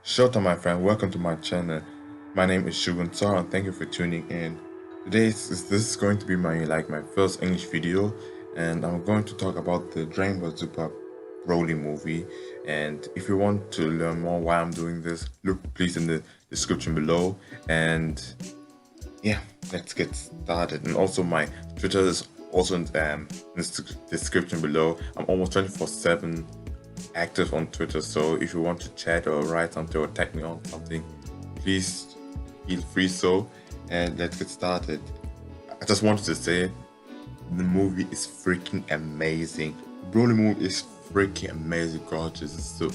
Shota, my friend, welcome to my channel. My name is Shogun Zorra and thank you for tuning in. This is going to be my first English video, and I'm going to talk about the Dragonball Super Broly movie. And if you want to learn more why I'm doing this, look please in the description below. And yeah, let's get started. And also my Twitter is also in the description below. I'm almost 24/7 active on Twitter, so if you want to chat or write something or tag me on something, please feel free. And let's get started. I just wanted to say the movie is freaking amazing. The Broly movie is freaking amazing, gorgeous. It's the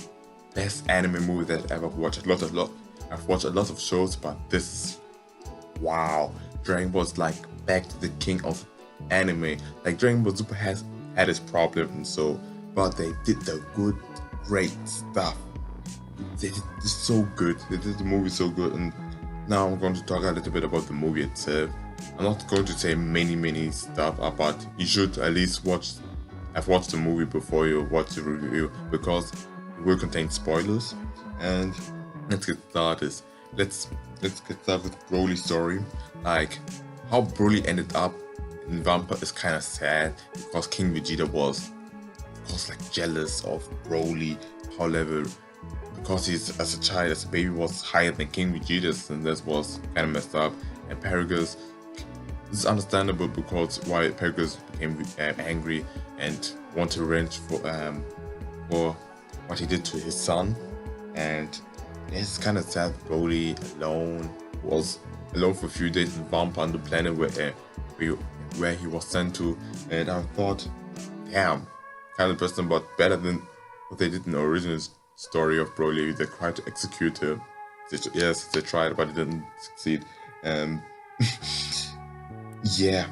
best anime movie that I've ever watched. I've watched a lot of shows, but this is wow. Dragon Ball is like back to the king of anime. Like Dragon Ball Super has had its problems, but they did the good, great stuff. They did this so good. They did the movie so good. And now I'm going to talk a little bit about the movie itself. I'm not going to say many stuff, but you should at least have watched the movie before you watch the review, because it will contain spoilers. And let's get started. Let's get started with Broly's story. Like how Broly ended up in Vampire is kind of sad, because King Vegeta was like jealous of Broly, however, because he's as a child, as a baby, was higher than King Vegeta's, and this was kind of messed up. And Paragus, this is understandable because why Paragus became angry and wanted revenge for what he did to his son. And it's kind of sad. Broly was alone for a few days in Vampa, on the planet where he was sent to, and I thought, damn, kind of person, but better than what they did in the original story of Broly. They tried to execute him. Yes, they tried, but it didn't succeed. And yeah,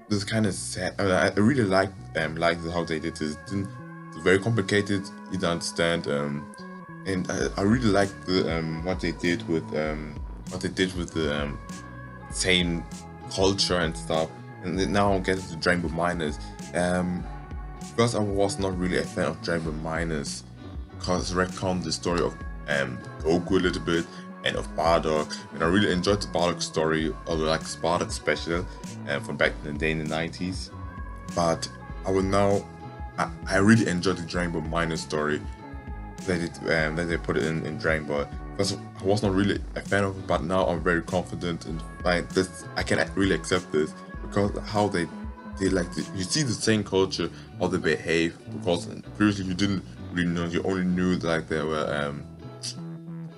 this is kind of sad. I really liked how they did this. It's very complicated. You don't understand. And I really liked what they did with the same culture and stuff. And then now I'm getting to Dragon Ball Minus. Because I was not really a fan of Dragon Ball Minus, because it retconned the story of Goku a little bit and of Bardock, and I really enjoyed the Bardock story, or like Bardock special from back in the day in the 90s. But I really enjoyed the Dragon Ball Minus story that they put it in Dragon Ball. Because I was not really a fan of it, but now I'm very confident and this. I can really accept this because how they you see the same culture, how they behave, because previously you didn't really know, you only knew like there were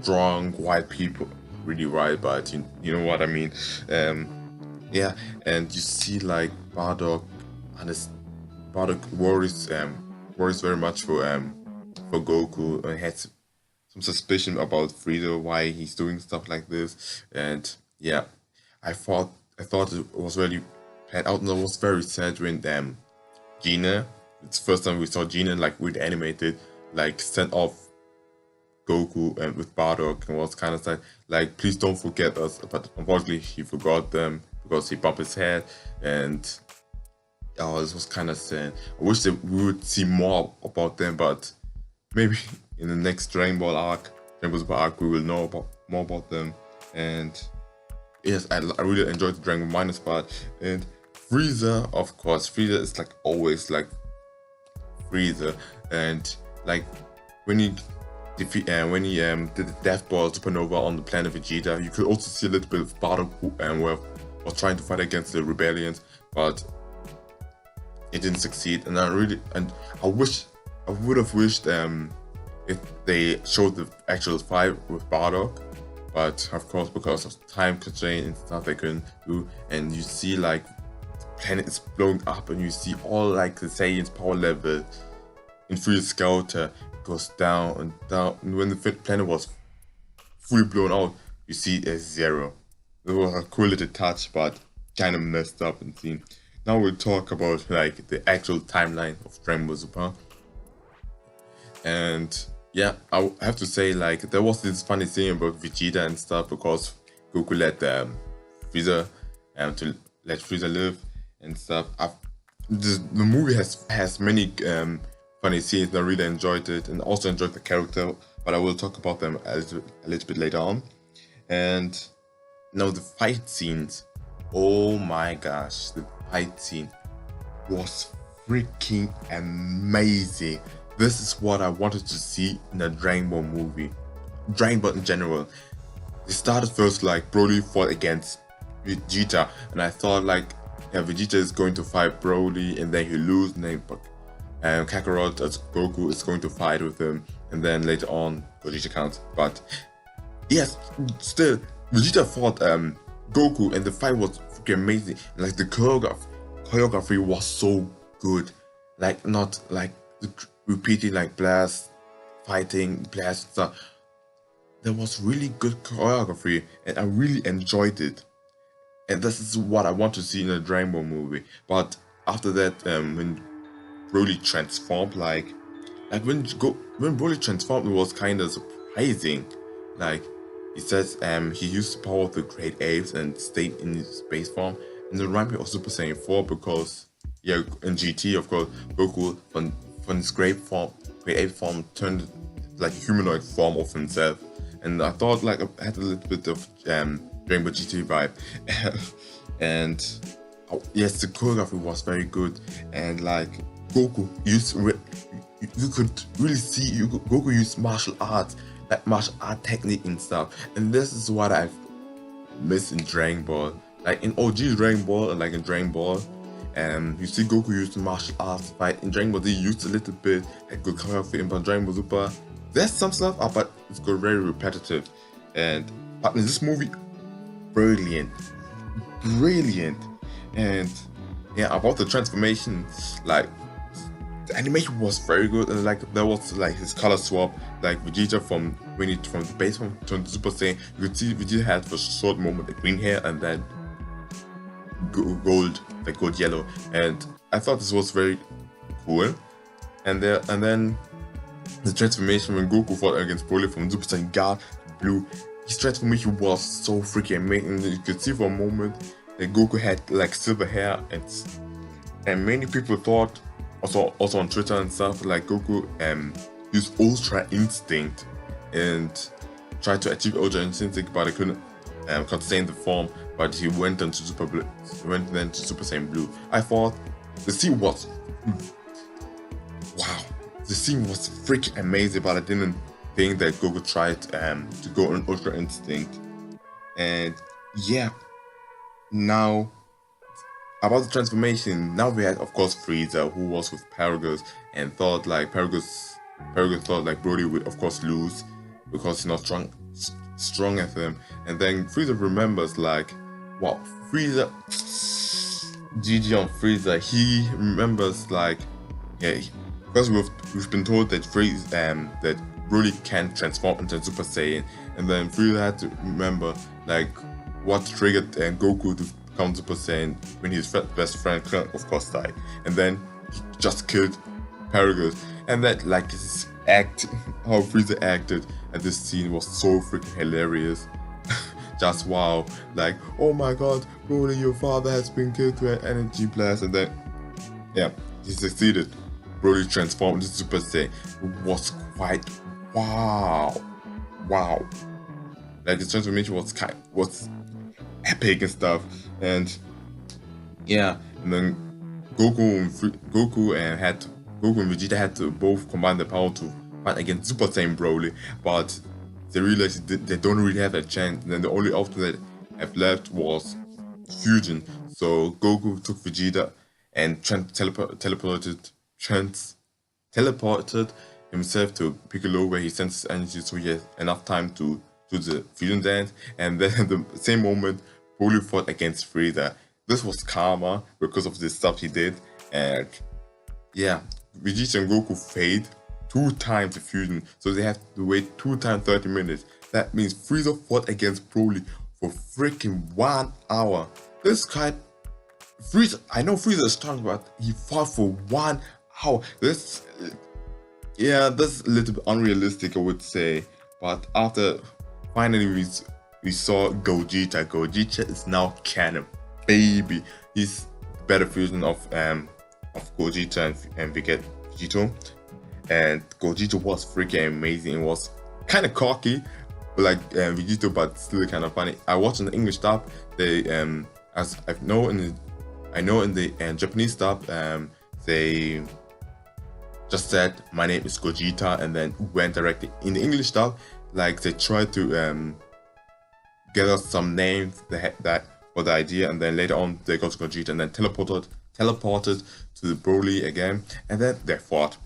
strong white people, really white, but you know what I mean. Yeah, and you see like Bardock, and Bardock worries very much for Goku, and had some suspicion about Frieza, why he's doing stuff like this. And yeah, I thought it was really played out, and it was very sad when Gina, it's the first time we saw Gina like really animated, like sent off Goku and with Bardock, and was kind of like please don't forget us. But unfortunately he forgot them because he bumped his head, and oh, this was kind of sad. I wish that we would see more about them, but maybe in the next Dragon Ball Super arc, we will know more about them. And yes, I really enjoyed the Dragon Ball Minus part. And Frieza, of course, Frieza is like always like Frieza, and like when he did the Death Ball Supernova on the planet Vegeta, you could also see a little bit of Bardock who was trying to fight against the rebellions, but it didn't succeed. And I would have wished if they showed the actual fight with Bardock, but of course because of time constraint and stuff they couldn't do. And you see like the planet is blowing up, and you see all like the Saiyan's power level in Frieza's Scouter goes down and down, and when the planet was fully blown out, you see a zero. It was a cool little touch, but kind of messed up and seen. Now we'll talk about like the actual timeline of Dragon Ball Super. And yeah, I have to say, like, there was this funny thing about Vegeta and stuff, because Goku let Frieza to let Frieza live and stuff. The movie has many funny scenes, and I really enjoyed it, and also enjoyed the character but I will talk about them a little bit later on. And now the fight scenes. Oh my gosh, the fight scene was freaking amazing. This is what I wanted to see in a Dragon Ball movie. Dragon Ball in general. It started first like Broly fought against Vegeta, and I thought like, yeah, Vegeta is going to fight Broly and then he lose, and then Kakarot as Goku is going to fight with him, and then later on Vegeta counts. But yes, still Vegeta fought Goku, and the fight was freaking amazing. Like the choreography was so good. Like not like repeating like blast, fighting, blast stuff. There was really good choreography, and I really enjoyed it. And this is what I want to see in a Dragon Ball movie. But after that, when Broly transformed, like when Broly transformed, it was kind of surprising. Like he says, he used the power of the Great Apes and stayed in his space form. And the reminded me of Super Saiyan 4 because, yeah, in GT, of course, Goku from his Great Ape form turned like a humanoid form of himself. And I thought like I had a little bit of Dragon Ball GT vibe. And yes, the choreography was very good, and like Goku used, you could really see Goku used martial art technique and stuff, and this is what I've missed in Dragon Ball. Like in OG Dragon Ball and like in Dragon Ball, you see Goku used martial arts fight. In Dragon Ball they used a little bit, had good choreography, but Dragon Ball Super there's some stuff, but it's got very repetitive. But in this movie, brilliant. And yeah, about the transformation, like the animation was very good, and like there was like his color swap, like Vegeta from the base form turned Super Saiyan. You could see Vegeta had for a short moment the green hair and then gold yellow, and I thought this was very cool. And then the transformation when Goku fought against Broly from Super Saiyan God Blue, his transformation was so freaking amazing. You could see for a moment that Goku had like silver hair, and many people thought, also on Twitter and stuff, like Goku used Ultra Instinct and tried to achieve Ultra Instinct, but he couldn't sustain the form. But he went into Super Saiyan Blue. I thought the scene was wow. The scene was freaking amazing, but I didn't think that Goku tried to go on Ultra Instinct. And yeah, now about the transformation, now we had of course Frieza, who was with Paragus and thought like Paragus thought like Broly would of course lose because he's not strong as him. And then Frieza remembers like, wow, Frieza, GG on Frieza, he remembers like, yeah, because we've been told that that Broly can transform into Super Saiyan, and then Frieza had to remember like what triggered Goku to become Super Saiyan when his best friend of course died, and then he just killed Paragus. And that like his how Frieza acted at this scene was so freaking hilarious. Just wow, like, oh my god, Broly, your father has been killed to an energy blast, and then yeah, he succeeded. Broly transformed into Super Saiyan. It was quite wow. Like the transformation was epic and stuff, and yeah, and then Goku and Vegeta had to both combine their power to fight against Super Saiyan Broly, but they realized they don't really have a chance. And then the only option that have left was fusion. So Goku took Vegeta and teleported himself to Piccolo, where he sends his energy so he has enough time to do the fusion dance. And then at the same moment, Broly fought against Frieza. This was karma because of the stuff he did. And yeah, Vegeta and Goku fade 2 times the fusion, so they have to wait 2 times 30 minutes. That means Frieza fought against Broly for freaking 1 hour. This guy, Frieza, I know Frieza is strong, but he fought for 1 hour. This is a little bit unrealistic, I would say. But after finally we saw Gogeta. Gogeta is now canon, baby. He's better fusion of Gogeta, and we get Vegito. And Gogeta was freaking amazing. It was kind of cocky, like Vegito, but still kind of funny. I watched in the English dub. They as I know in the Japanese dub, they just said my name is Gogeta and then went directly. In the English dub, like they tried to get us some names that for the idea, and then later on they got to Gogeta and then teleported to Broly again, and then they fought.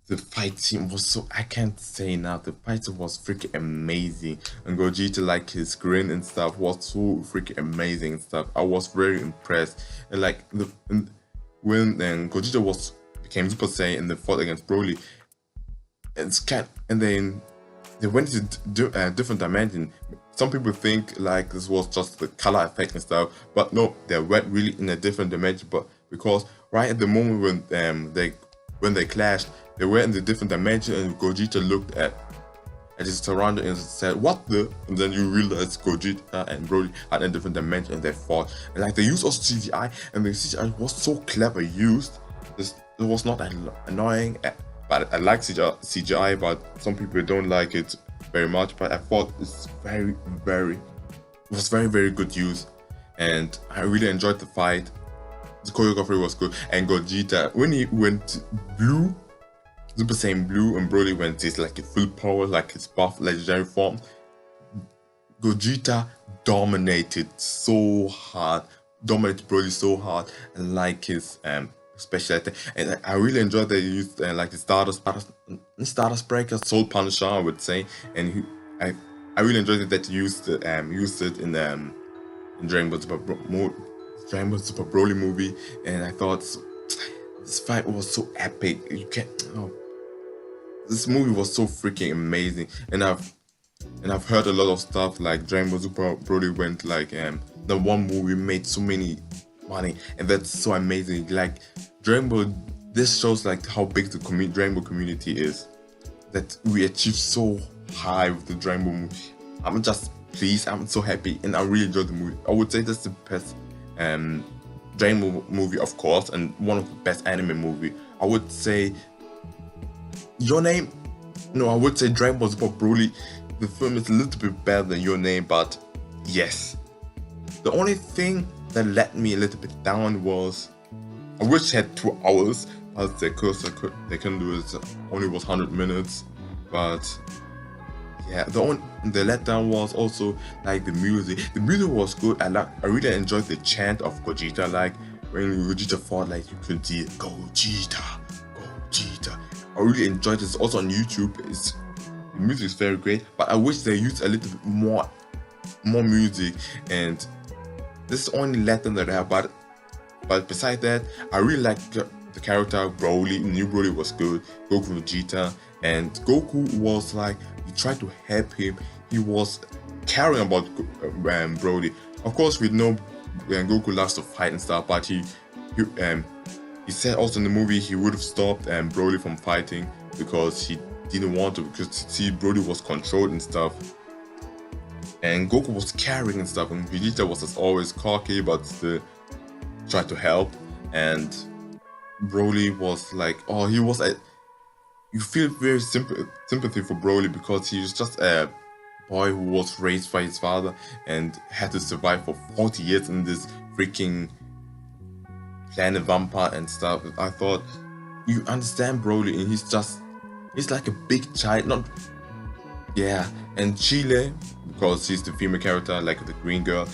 The fight scene was so, I can't say enough, the fight scene was freaking amazing, and Gogeta, like his grin and stuff was so freaking amazing and stuff. I was very impressed, and like when Gogeta became Super Saiyan and they fought against Broly, and then they went into different dimension. Some people think like this was just the color effect and stuff, but no, they went really in a different dimension. But because right at the moment when they clashed, they were in the different dimension, and Gogeta looked at his surroundings and said, "What the?" And then you realize Gogeta and Broly had a different dimension and they fought. And like they used also CGI, and the CGI was so clever used. It was not annoying, but I like CGI, but some people don't like it very much. But I thought it's very good use, and I really enjoyed the fight. The choreography was good, and Gogeta, when he went blue, Super Saiyan Blue, and Broly went his like full power, like his buff legendary form, Gogeta dominated Broly so hard, and like his special attack. And I really enjoyed that they used like the Stardust Breaker, Soul Punisher, I would say, and I really enjoyed it that used it in Dragonball Super Broly movie, and I thought this fight was so epic. This movie was so freaking amazing, and I've heard a lot of stuff like Dragonball Super Broly went like the one movie made so many money, and that's so amazing. Like Dragonball, this shows like how big the Dragonball community is, that we achieved so high with the Dragonball movie. I'm just pleased, I'm so happy, and I really enjoyed the movie. I would say that's the best Dragonball movie, of course, and one of the best anime movie. I would say Your Name, no, I would say Dragonball Super Broly, the film is a little bit better than Your Name, but yes. The only thing that let me a little bit down was, I wish it had 2 hours, but they couldn't do it. It only was 100 minutes, but yeah, the letdown was also like the music. The music was good. I really enjoyed the chant of Gogeta. Like when Gogeta fought, like you could see Gogeta. I really enjoyed this. Also on YouTube, the music is very great, but I wish they used a little bit more music. And this is the only letdown that I have. But besides that, I really like the character Broly. New Broly was good. Goku, Vegeta, and Goku was like, he tried to help him. He was caring about Broly. Of course, we know Goku loves to fight and stuff, but he said also in the movie he would have stopped Broly from fighting because he didn't want to, because see Broly was controlled and stuff. And Goku was caring and stuff, and Vegeta was as always cocky but still tried to help. And Broly was like, oh, he was you feel very sympathy for Broly, because he was just a boy who was raised by his father and had to survive for 40 years in this freaking planet vampire and stuff. I thought you understand Broly, and he's like a big child, and Chile, because she's the female character, like the green girl,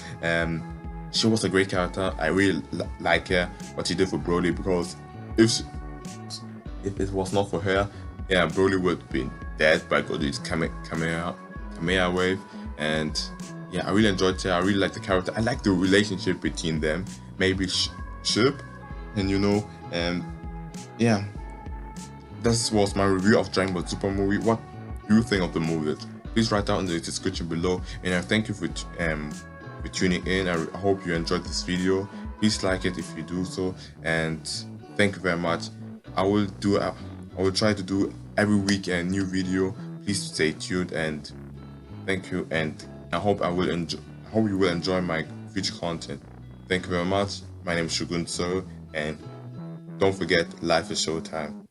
she was a great character. I really like her, what she did for Broly, because if it was not for her, yeah, Broly would have been dead by Goku's Kamehameha wave. And yeah, I really enjoyed her. I really like the character. I like the relationship between them, maybe ship, and yeah, this was my review of Dragonball Super movie. What do you think of the movie? Please write down in the description below, and I thank you for tuning in. I hope you enjoyed this video. Please like it if you do so, and thank you very much. I will try to do every week a new video. Please stay tuned, and thank you, and I hope you will enjoy my future content. Thank you very much. My name is Shogun Zorra, and don't forget, life is showtime.